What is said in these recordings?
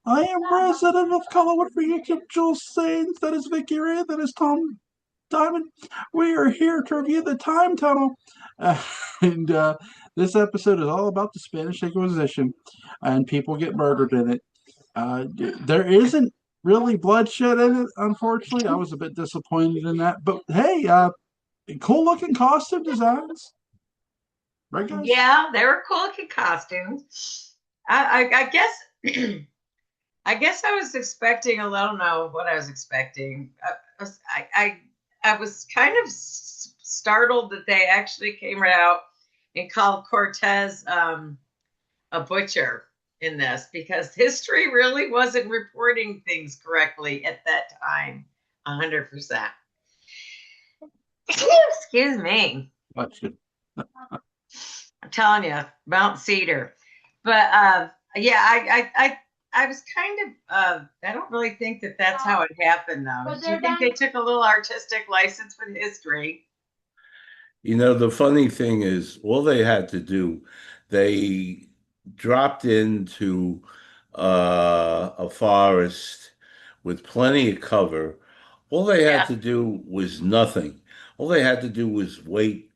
I am resident of Colorwood for YouTube Jules Sains. That is Vickie Ray. That is Tom Diamond. We are here to review the Time Tunnel. And this episode is all about the Spanish Inquisition, and people get murdered in it. There isn't really bloodshed in it, unfortunately. I was a bit disappointed in that. But hey, cool looking costume designs. Right, guys? Yeah, they were cool looking costumes. I guess I guess I was expecting I don't know what I was expecting. I was kind of startled that they actually came right out and called Cortez a butcher in this because history really wasn't reporting things correctly at that time. 100%. Excuse me. That's good. I'm telling you, Mount Cedar. But yeah, I was kind of, I don't really think that that's how it happened, though. Do you think they took a little artistic license with history? The funny thing is, all they had to do, they dropped into a forest with plenty of cover. All they had Yeah. to do was nothing. All they had to do was wait,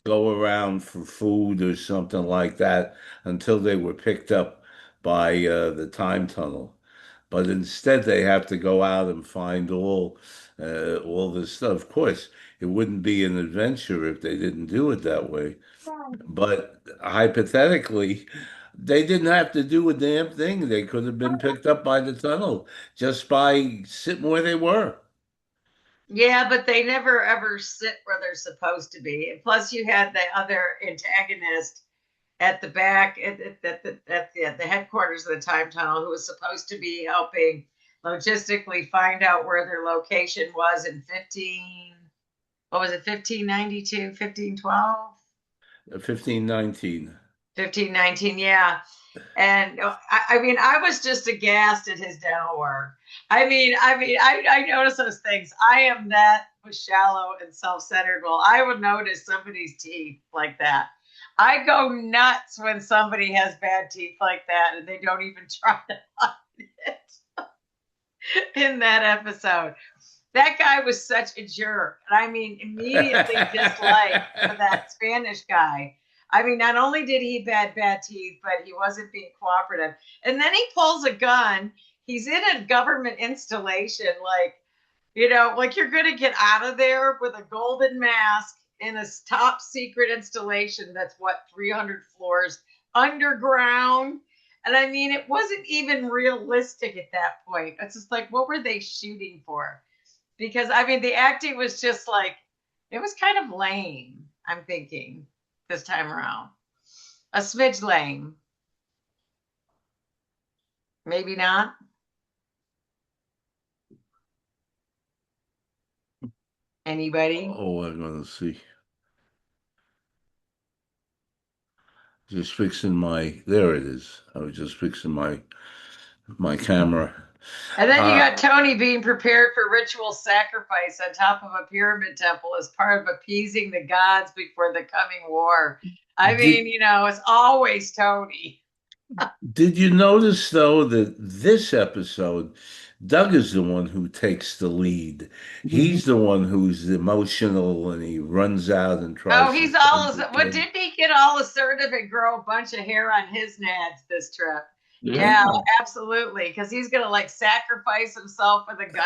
go around for food or something like that until they were picked up by the time tunnel. But instead, they have to go out and find all this stuff. Of course, it wouldn't be an adventure if they didn't do it that way. But hypothetically, they didn't have to do a damn thing. They could have been picked up by the tunnel just by sitting where they were. Yeah, but they never ever sit where they're supposed to be. And plus, you had the other antagonist at the back at the headquarters of the time tunnel who was supposed to be helping logistically find out where their location was in 15, what was it, 1592, 1512, 1519. 1519, yeah. And I mean, I was just aghast at his dental work. I notice those things. I am that shallow and self-centered. Well, I would notice somebody's teeth like that. I go nuts when somebody has bad teeth like that and they don't even try to hide it in that episode. That guy was such a jerk. And I mean, immediately disliked that Spanish guy. I mean, not only did he had bad teeth, but he wasn't being cooperative. And then he pulls a gun. He's in a government installation, like you're going to get out of there with a golden mask in a top secret installation that's what, 300 floors underground. And I mean, it wasn't even realistic at that point. It's just like, what were they shooting for? Because I mean, the acting was just like, it was kind of lame, I'm thinking, this time around. A smidge lame. Maybe not. Anybody? Oh, I'm gonna see. Just fixing there it is. I was just fixing my camera. And then you Uh, got Tony being prepared for ritual sacrifice on top of a pyramid temple as part of appeasing the gods before the coming war. I mean, did it's always Tony. did you notice though that this episode, Doug is the one who takes the lead. Mhm. He's the one who's emotional and he runs out and Oh, tries to he's save all, the what, kid. didn't he get all assertive and grow a bunch of hair on his nads this trip? Yeah. Yeah, absolutely. Because he's going to like sacrifice himself for the gunpowder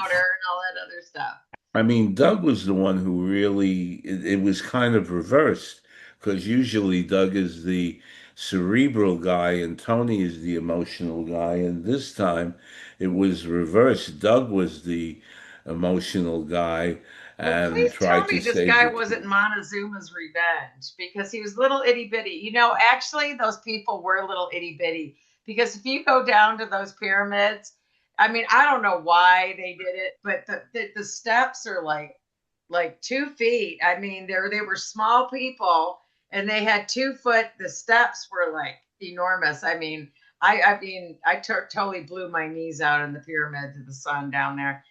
and all that other stuff. I mean, Doug was the one who really, it was kind of reversed because usually Doug is the cerebral guy and Tony is the emotional guy. And this time it was reversed. Doug was the emotional guy Well, and please tell tried me to this save guy the wasn't kid. Montezuma's revenge because he was little itty bitty. Actually, those people were little itty bitty because if you go down to those pyramids, I mean, I don't know why they did it, but the steps are like 2 feet. I mean, they were small people and they had 2 foot. The steps were like enormous. I mean, I totally blew my knees out in the pyramids of the sun down there,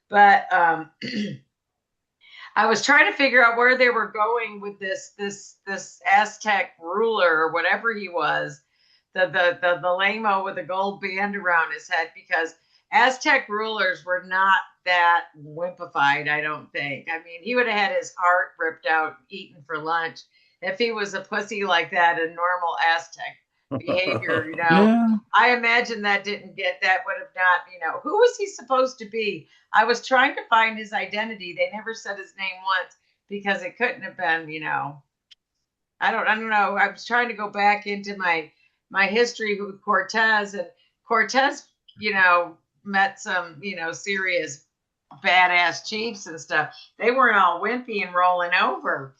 but I was trying to figure out where they were going with this Aztec ruler or whatever he was the lame-o with the gold band around his head, because Aztec rulers were not that wimpified, I don't think. I mean, he would have had his heart ripped out, eaten for lunch, if he was a pussy like that in normal Aztec behavior, Yeah. I imagine that didn't get, that would have not, who was he supposed to be? I was trying to find his identity. They never said his name once, because it couldn't have been, I don't know. I was trying to go back into my history with Cortez, and Cortez, met some, serious badass chiefs and stuff. They weren't all wimpy and rolling over.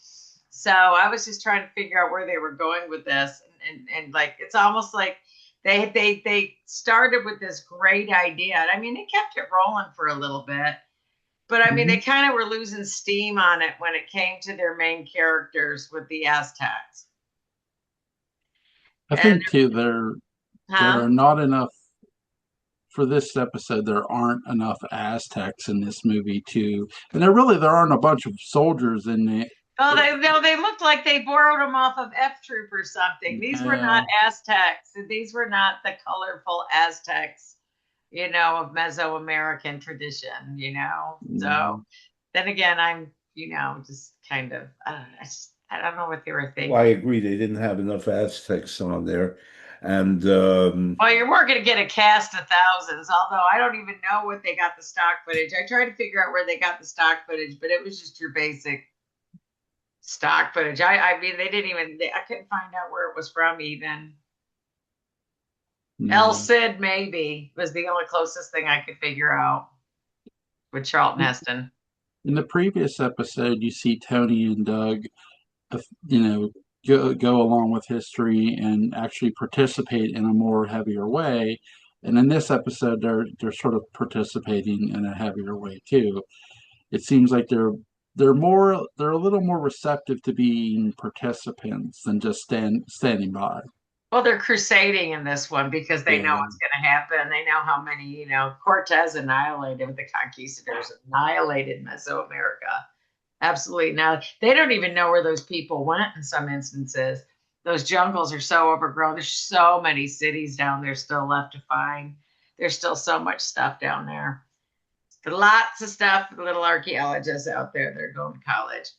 So I was just trying to figure out where they were going with this, and like, it's almost like they started with this great idea. I mean, they kept it rolling for a little bit, but I mean, they Mhm. kind of were losing steam on it when it came to their main characters with the Aztecs. I And think too there huh? are not enough for this episode. There aren't enough Aztecs in this movie too, and there aren't a bunch of soldiers in it. Oh, they looked like they borrowed them off of F Troop or something. These were not Uh, Aztecs. These were not the colorful Aztecs, of Mesoamerican tradition. So then again, I'm, just kind of, I don't know what they were Well, I thinking. agree. They didn't have enough Aztecs on there. And Well, you weren't going to get a cast of thousands, although I don't even know what they got the stock footage. I tried to figure out where they got the stock footage, but it was just your basic stock footage. I mean, they didn't even, I couldn't find out where it was from even. El yeah. Cid maybe was the only closest thing I could figure out with Charlton Heston. In the previous episode, you see Tony and Doug, uh, you know, go along with history and actually participate in a more heavier way. And in this episode, they're sort of participating in a heavier way too. It seems like they're a little more receptive to being participants than just standing by. Well, they're crusading in this one because they know yeah. what's going to happen. They know how many, Cortez annihilated, the conquistadors annihilated Mesoamerica. Absolutely. Now, they don't even know where those people went in some instances. Those jungles are so overgrown. There's so many cities down there still left to find. There's still so much stuff down there. Lots of stuff for little archaeologists out there. They're going to college.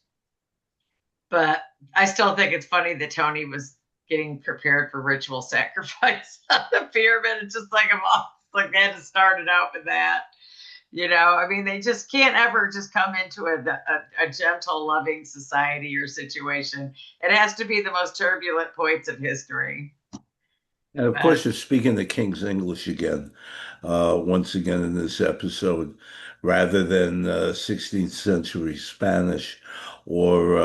But I still think it's funny that Tony was getting prepared for ritual sacrifice on the pyramid. It's just like, like they had to start it out with that. I mean, they just can't ever just come into a gentle, loving society or situation. It has to be the most turbulent points of history. And of But course, you're speaking the King's English again, once again in this episode, rather than 16th century Spanish, or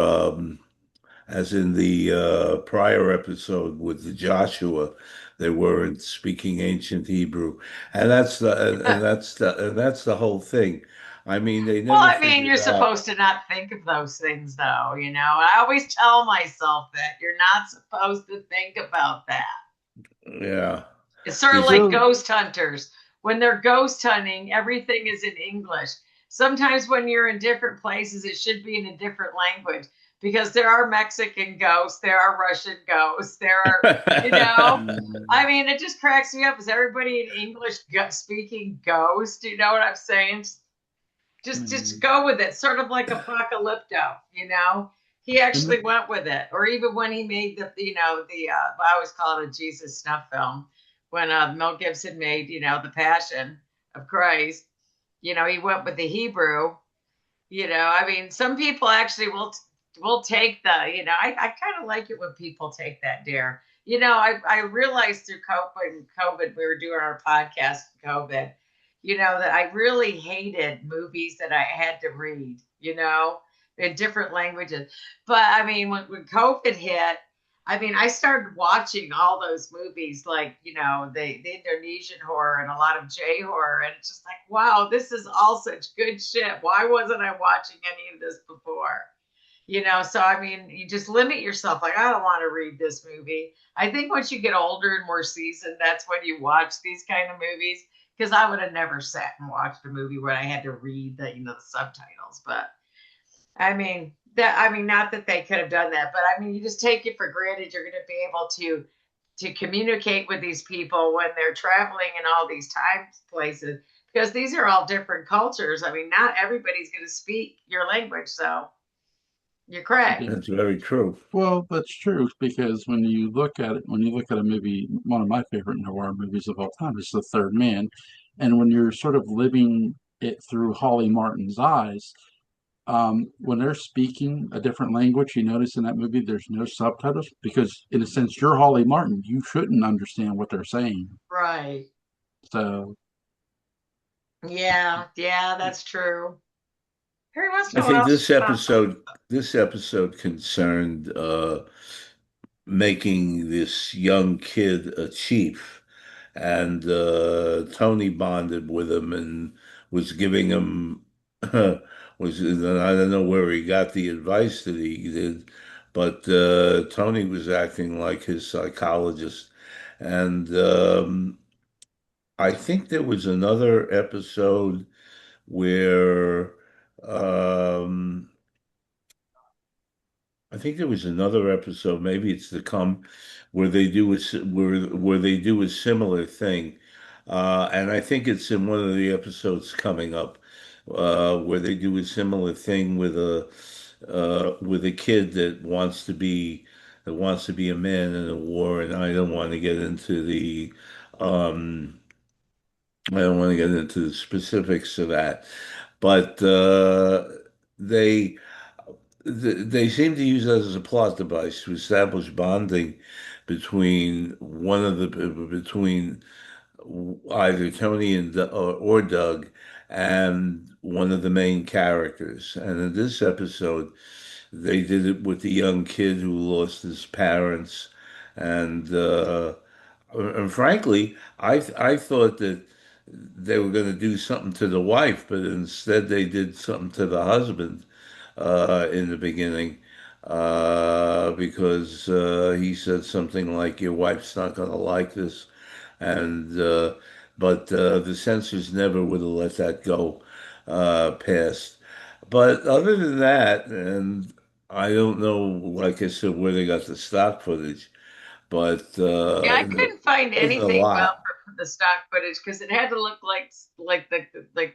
as in the prior episode with the Joshua, they weren't speaking ancient Hebrew, and that's the whole thing. I mean, they well, never I mean, you're figured out. supposed to not think of those things, though. I always tell myself that you're not supposed to think about that. Yeah, It's sort of because like Well, ghost hunters. When they're ghost hunting, everything is in English. Sometimes when you're in different places, it should be in a different language, because there are Mexican ghosts, there are Russian ghosts, there are, I mean, it just cracks me up. Is everybody an English speaking ghost? You know what I'm saying? Just go with it, sort of like Apocalypto. He in the actually went with it. Or even when he made the I always call it a Jesus snuff film, when Mel Gibson made the Passion of Christ. He went with the Hebrew. I mean, some people actually will take I kind of like it when people take that dare. I realized through COVID, we were doing our podcast in COVID, that I really hated movies that I had to read, in different languages. But I mean, when COVID hit, I mean, I started watching all those movies, like, the Indonesian horror and a lot of J horror. And it's just like, wow, this is all such good shit. Why wasn't I watching any of this before? So I mean, you just limit yourself. Like, I don't want to read this movie. I think once you get older and more seasoned, that's when you watch these kind of movies. Because I would have never sat and watched a movie where I had to read the subtitles. But I mean, not that they could have done that, but I mean, you just take it for granted you're going to be able to to communicate with these people when they're traveling in all these time places, because these are all different cultures. I mean, not everybody's going to speak your language, so you're correct. Yeah. That's very true. Well, that's true because when you look at a movie, one of my favorite noir movies of all time is The Third Man, and when you're sort of living it through Holly Martin's eyes, when they're speaking a different language, you notice in that movie there's no subtitles because, in a sense, you're Holly Martin. You shouldn't understand what they're saying. Right. So, Yeah, yeah, that's true. Every once in I a think while, this episode concerned making this young kid a chief, and Tony bonded with him and was giving him was I don't know where he got the advice that he did, but Tony was acting like his psychologist, and I think there was another episode where. Um, I think there was another episode, maybe it's to come, where they do where they do a similar thing, and I think it's in one of the episodes coming up, where they do a similar thing with a kid that wants to be a man in a war, and um, I don't want to get into the specifics of that, but they. They seem to use that as a plot device to establish bonding between either Tony or Doug and one of the main characters. And in this episode, they did it with the young kid who lost his parents, and frankly, I thought that they were going to do something to the wife, but instead they did something to the husband in the beginning because he said something like, "Your wife's not going to like this," and but the censors never would have let that go past. But other than that, and I don't know, like I said, where they got the stock footage, but yeah, I couldn't find there's a anything about lot. the stock footage because it had to look like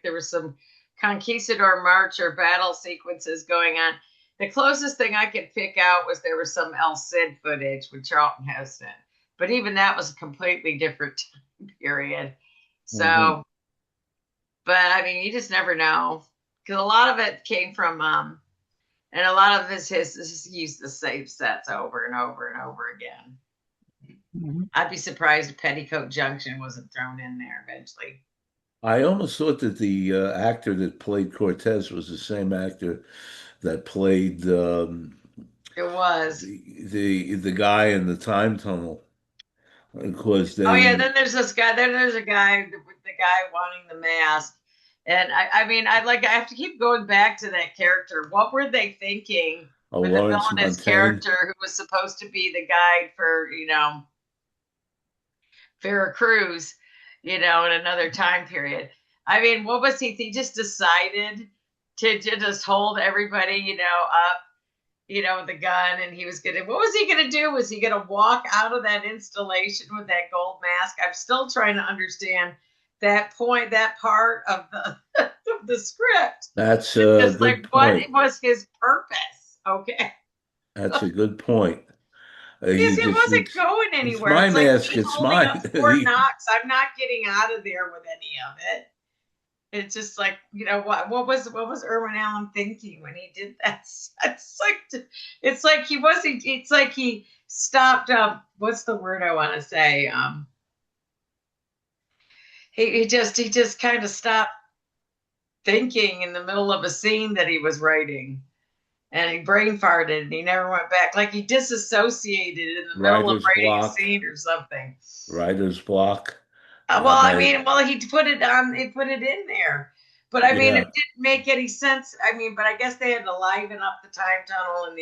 there was some conquistador march or battle sequences going on. The closest thing I could pick out was there was some El Cid footage with Charlton Heston, but even that was a completely different time period. Mhm. So, but I mean, you just never know because a lot of it came from and a lot of his used the same sets over and over and over again. mhm. I'd be surprised if Petticoat Junction wasn't thrown in there eventually. I almost thought that the actor that played Cortez was the same actor that played It was. the guy in the time tunnel. Of course, Oh yeah, they then there's this guy. Then there's a guy, the guy wanting the mask. And I mean, I have to keep going back to that character. What were they thinking with the Lawrence villainous Montaigne. character who was supposed to be the guide for, Veracruz, in another time period? I mean, what was he? He just decided to just hold everybody, up, with the gun, and he was gonna. What was he gonna do? Was he gonna walk out of that installation with that gold mask? I'm still trying to understand that point, that part of the of the script. That's It's a just like, good what point. was his purpose? Okay. That's a good point. Because He it just wasn't thinks going it's anywhere. my It's like mask, me it's holding up mine. Fort Knox. I'm not getting out of there with any of it. It's just like, what was Irwin Allen thinking when he did that? It's like he stopped what's the word I want to say? He just kind of stopped thinking in the middle of a scene that he was writing, and he brain farted and he never went back. Like he disassociated in the middle of Writer's writing a block, scene or something. writer's block. Well, That I might, mean, he put it on, he put it in there, but I mean, it yeah. didn't make any sense. I mean, but I guess they had to liven up the time tunnel and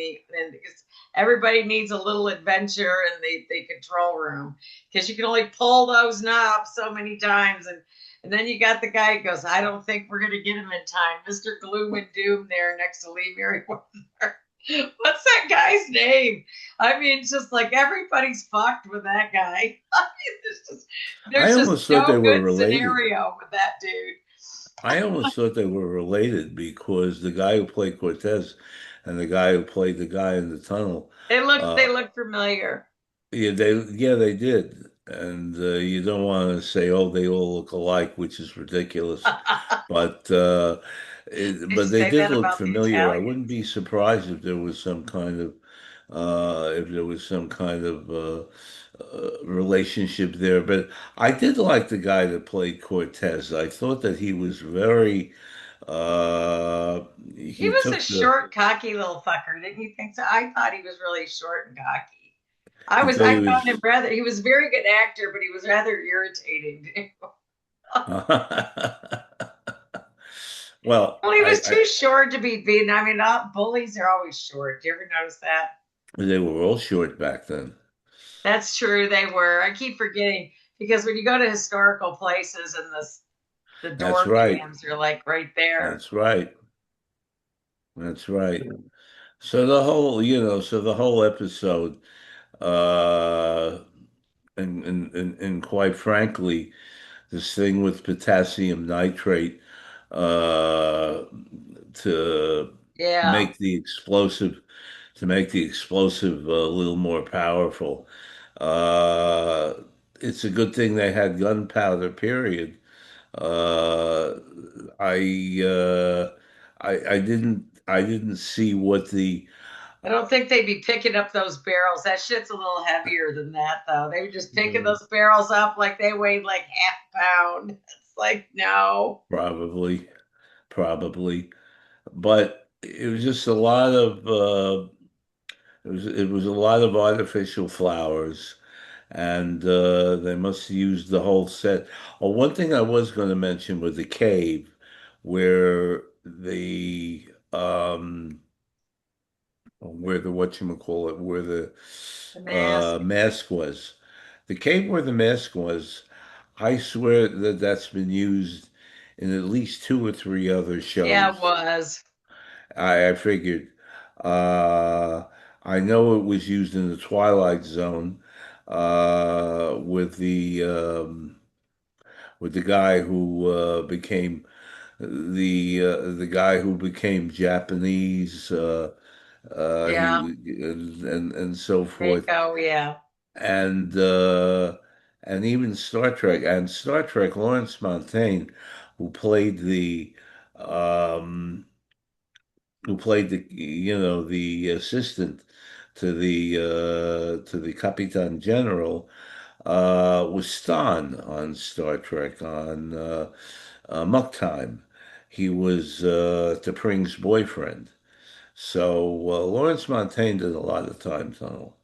because everybody needs a little adventure in the control room because you can only pull those knobs so many times, and then you got the guy who goes, I don't think we're gonna get him in time, Mr. Gloom and Doom there next to Lee Merriweather. What's that guy's name? I mean, it's just like everybody's fucked with that guy. I mean, I there's just almost thought they no were good related. scenario with that dude. I almost thought they were related because the guy who played Cortez and the guy who played the guy in the tunnel, They uh, look familiar. yeah, they did. And you don't want to say, oh, they all look alike, which is ridiculous. But They but they say did that look about the familiar. I wouldn't Italians. be surprised if there was some kind of relationship there. But I did like the guy that played Cortez. I thought that he was very uh, He he was a took the short, cocky little fucker, didn't you think so? I thought he was really short and cocky. he thought he I found him was. rather, he was a very good actor, but he was rather irritating. Well, Well, he was too short to be beaten. I mean, bullies are always short. Do you ever notice that? they were all short back then. That's true. They were. I keep forgetting because when you go to historical places and the That's door right. jams are like right there. That's right. That's right. So the whole episode, uh, and quite frankly, this thing with potassium nitrate, uh, to Yeah. make the explosive, a little more powerful. Uh, it's a good thing they had gunpowder, period. Uh, I, uh, I didn't see what the I don't think they'd be picking up those barrels. That shit's a little heavier than that, though. They were just picking those barrels up like they weighed like half a pound. It's like, no. probably, probably, but it was just a lot of it was a lot of artificial flowers, and they must have used the whole set. Oh, one thing I was going to mention was the cave, where the whatchamacallit, where the The mask. mask was. The cave where the mask was, I swear that that's been used in at least two or three other Yeah, it shows. was. I figured. Uh, I know it was used in the Twilight Zone with the guy who became the guy who became Japanese. He Yeah. and so forth, Mako, yeah. and uh, and even Star Trek. Lawrence Montaigne, who played the um, the assistant to the Capitan General, was Stan on Star Trek on Muck Time. He was T'Pring's boyfriend. So Lawrence Montaigne did a lot of time tunnel,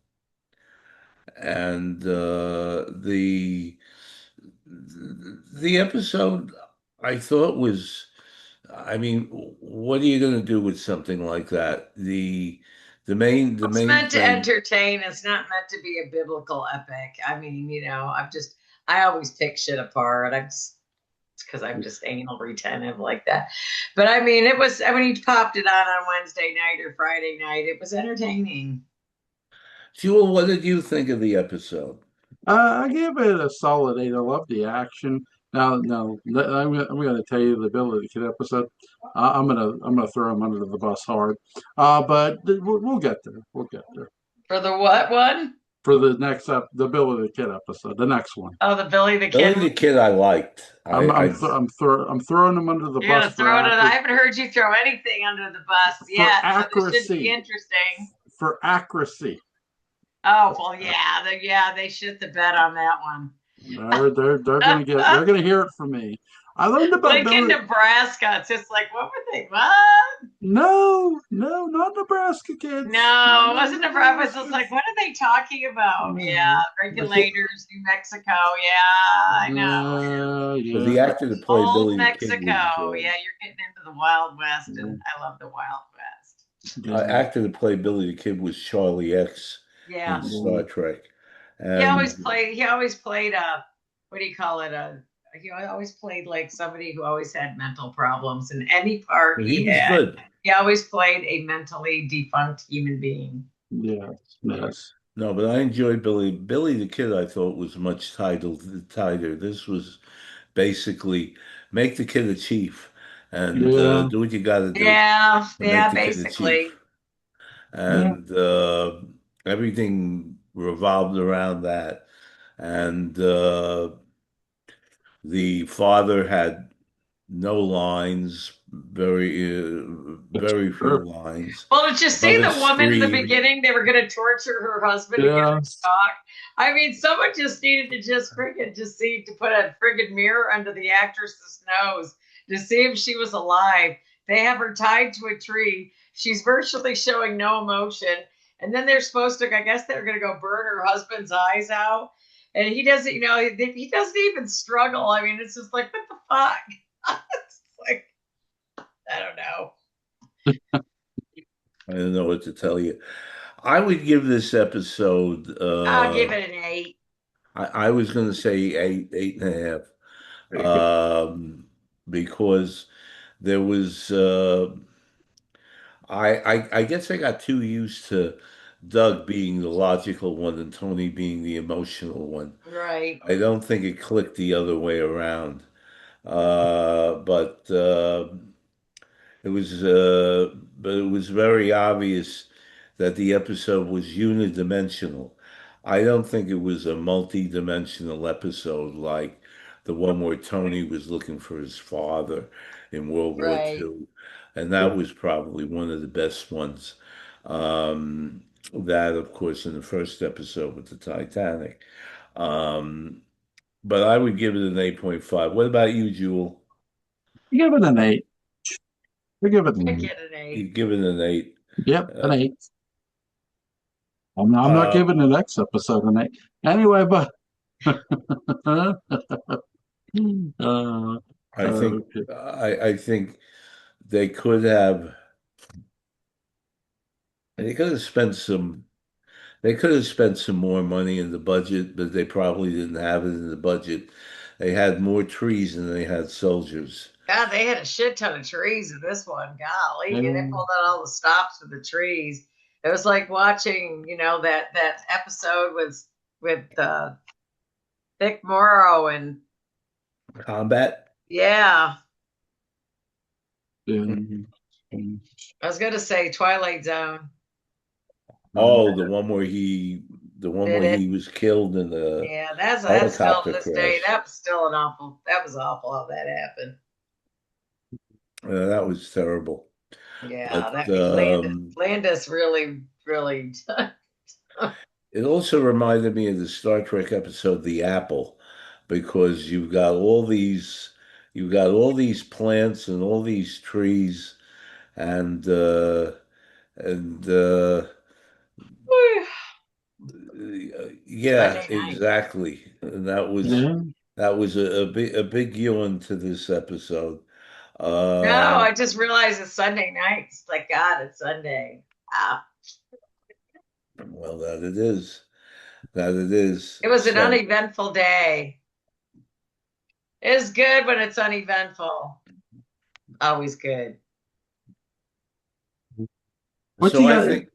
and the episode I thought was. I mean, what are you going to do with something like that? The It's main meant to thing. entertain. It's not meant to be a biblical epic. I mean, I always pick shit apart. It's because I'm just anal retentive like that. But I mean, when he popped it on Wednesday night or Friday night, it was entertaining. Jewel, what did you think of the episode? I gave it a solid 8. I love the action. Now, I'm gonna tell you the Billy the Kid episode. I'm gonna throw him under the bus hard. But we'll get there. We'll get there For the what one? for the next the Billy the Kid episode, the next one. Oh, the Billy the Billy Kid one? the Kid, I liked. I'm throwing him under the You're bus gonna throw it. I haven't heard you throw anything under the bus for yet, so this should be accuracy. interesting. For accuracy. Oh well, yeah, they shit the bed on that one. They're gonna hear it from me. I learned about Lincoln, Billy. Nebraska. It's just like, what were they? What? No, no, not Nebraska kids. No, No, it no, wasn't not Nebraska. I was just Nebraska. like, what are they talking about? Yeah, No. regulators, New Mexico. Yeah, I know. But Yeah. the actor that played Old Billy the Kid Mexico. was Yeah, you're getting into the Wild West, Yeah. and I love the Wild West. Yeah. actor that played Billy the Kid was Charlie X in Yeah. Star Trek, He always and played. He always played a, what do you call it? He always played like somebody who always had mental problems in any part But he he was had. good. He always played a mentally defunct human being. Yes, yes. No, but I enjoyed Billy. Billy the Kid, I thought was much tighter. This was basically make the kid a chief and Yeah, do what you got to do Yeah, to make yeah, the kid a chief. basically. yeah. And everything revolved around that. And the father had no lines, That's very few true. lines. Well, did you The see mother the woman in the screamed. beginning? They were going to torture her husband to get her to Yes. talk. I mean, someone just needed to just friggin' just see to put a friggin' mirror under the actress's nose to see if she was alive. They have her tied to a tree. She's virtually showing no emotion. And then they're supposed to, I guess they're going to go burn her husband's eyes out. And he doesn't, he doesn't even struggle. I mean, it's just like, what the fuck? It's like, I don't know. I don't know what to tell you. I would give this episode. I'll give it an 8. I was going to say eight, 8.5, There you go. because there was. I guess I got too used to Doug being the logical one and Tony being the emotional one. Right, I don't think it clicked the other way around. But it was, but it was very obvious that the episode was unidimensional. I don't think it was a multi-dimensional episode like the one where Tony was looking for his father in World War right. II, and that was probably one of the best ones. That, of course, in the first episode with the Titanic. Um, but I would give it an 8.5. What about you, Jewel? Give it an 8. We give it I an 8. get an You 8. give it an 8. Yep, an Uh, 8. I'm not uh, giving the next episode an 8. Anyway, but uh, I think okay. I think they could have they could have spent some they could have spent some more money in the budget, but they probably didn't have it in the budget. They had more trees than they had soldiers. God, they had a shit ton of trees in this one. Golly, and they Yeah, pulled out all the stops for the trees. It was like watching, that episode with Vic Morrow and Combat? yeah, yeah. I was gonna say Twilight Zone. Oh, the one Did where it? he was killed in the Yeah, that's still helicopter this day. crash. That was still an awful. That was awful how that happened. That was terrible. Yeah, But that Landis really, really. it also reminded me of the Star Trek episode The Apple, because you've got all these plants and all these trees and and yeah, Sunday night. exactly. And Yeah. that was a big yawn to this episode. No, Um, I just realized it's Sunday night. It's like God, it's Sunday. Ah, well, that it is. That it is. it was an So uneventful day. It's good when it's uneventful. Always good. What so you I got? think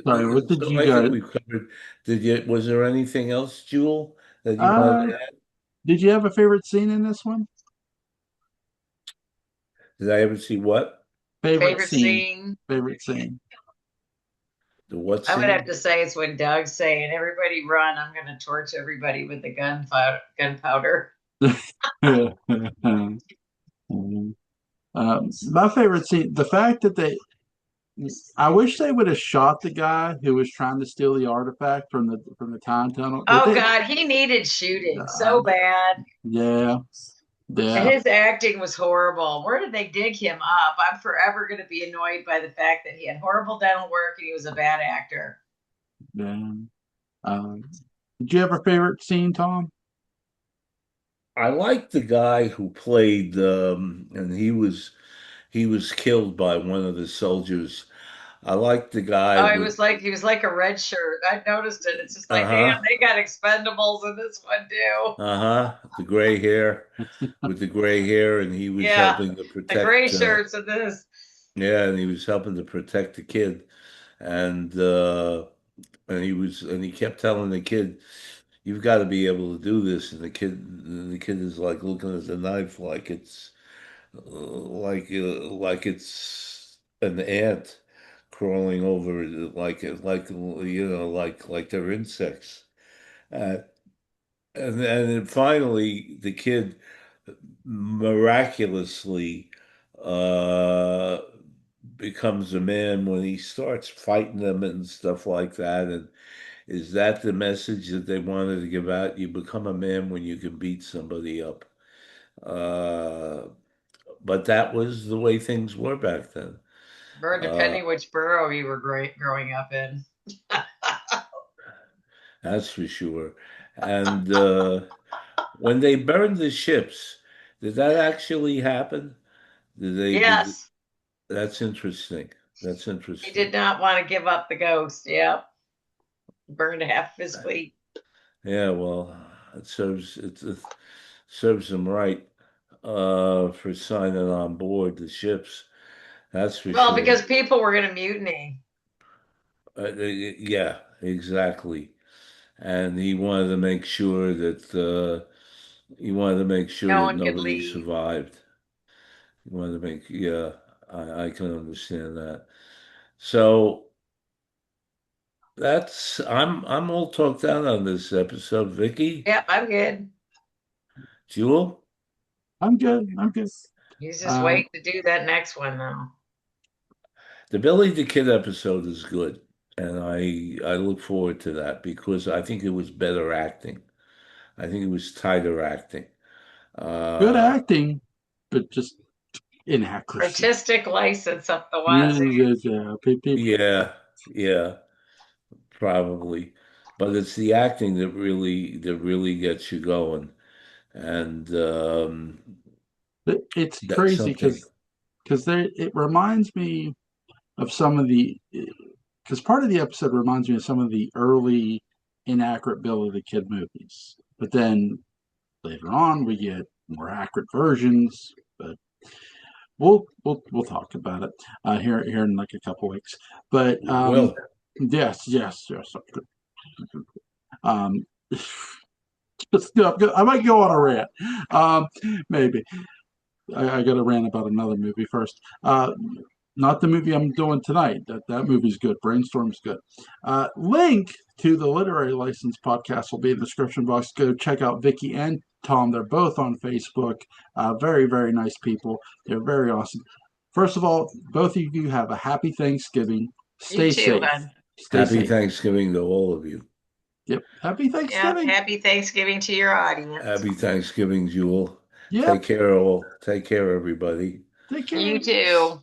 Sorry, what did so you I got? think we've covered. Was there anything else, Jewel, that you wanted Uh, to add? did you have a favorite scene in this one? Did I ever see what? Favorite Favorite scene. scene? Favorite scene. The what I would have scene? to say it's when Doug's saying, "Everybody run! I'm going to torch everybody with the gunpowder." Gunpowder. My favorite scene, the fact that I wish they would have shot the guy who was trying to steal the artifact from the time tunnel. They Oh did. God, he needed shooting Uh, so bad. yeah, And yeah, his acting was horrible. Where did they dig him up? I'm forever going to be annoyed by the fact that he had horrible dental work and he was a bad actor. yeah. Um, did you have a favorite scene, Tom? I liked the guy who played, and he was killed by one of the soldiers. I liked the guy Oh, with he was like a red shirt. I noticed it. It's just like, damn, uh-huh, they got Expendables in this one too. uh-huh, the gray hair with the gray hair, and he was Yeah, helping to the gray protect shirts in this. yeah, and he was helping to protect the kid. And and he kept telling the kid, "You've got to be able to do this." And the kid is like looking at the knife like it's an ant crawling over it, like like they're insects. Uh, and then finally, the kid miraculously uh, becomes a man when he starts fighting them and stuff like that. And is that the message that they wanted to give out? You become a man when you can beat somebody up. Uh, but that was the way things were back then. Uh, Depending which borough you were growing up in. that's for sure. And when they burned the ships, did that actually happen? Did Yes, that's interesting. That's he interesting. did not want to give up the ghost. Yep, burned half of his fleet. Yeah, well, it serves them right for signing on board the ships. That's for Well, sure. because people were going to mutiny. Yeah, exactly. And he wanted to make sure No that one could nobody leave. survived. He wanted to make yeah, I can understand that. So I'm all talked out on this episode, Vicky. Yep, I'm good. Jewel, I'm good. I'm good. He's just Um, waiting to do that next one now. the Billy the Kid episode is good, and I look forward to that because I think it was better acting. I think it was tighter acting. Good Uh, acting, but just inaccuracy. Artistic license up the Yeah, wazoo. yeah, yeah. yeah, yeah, probably, but it's the acting that really gets you going, and It's that's crazy something. because there it reminds me of some of the because part of the episode reminds me of some of the early inaccurate Billy the Kid movies, but then later on we get more accurate versions. But we'll talk about it here in like a couple weeks. But Will. yes. Um, I might go on a rant. Um, maybe I got to rant about another movie first. Not the movie I'm doing tonight. That movie's good. Brainstorm's good. Link to the Literary License podcast will be in the description box. Go check out Vickie and Tom. They're both on Facebook. Very very nice people. They're very awesome. First of all, both of you have a happy Thanksgiving. You Stay too, safe. hon. Stay Happy safe. Thanksgiving to all of you. Yep. Happy Yep. Thanksgiving. Happy Thanksgiving to your audience. Happy Thanksgiving, Jewel. Yep. Take care, everybody. Take care. You too.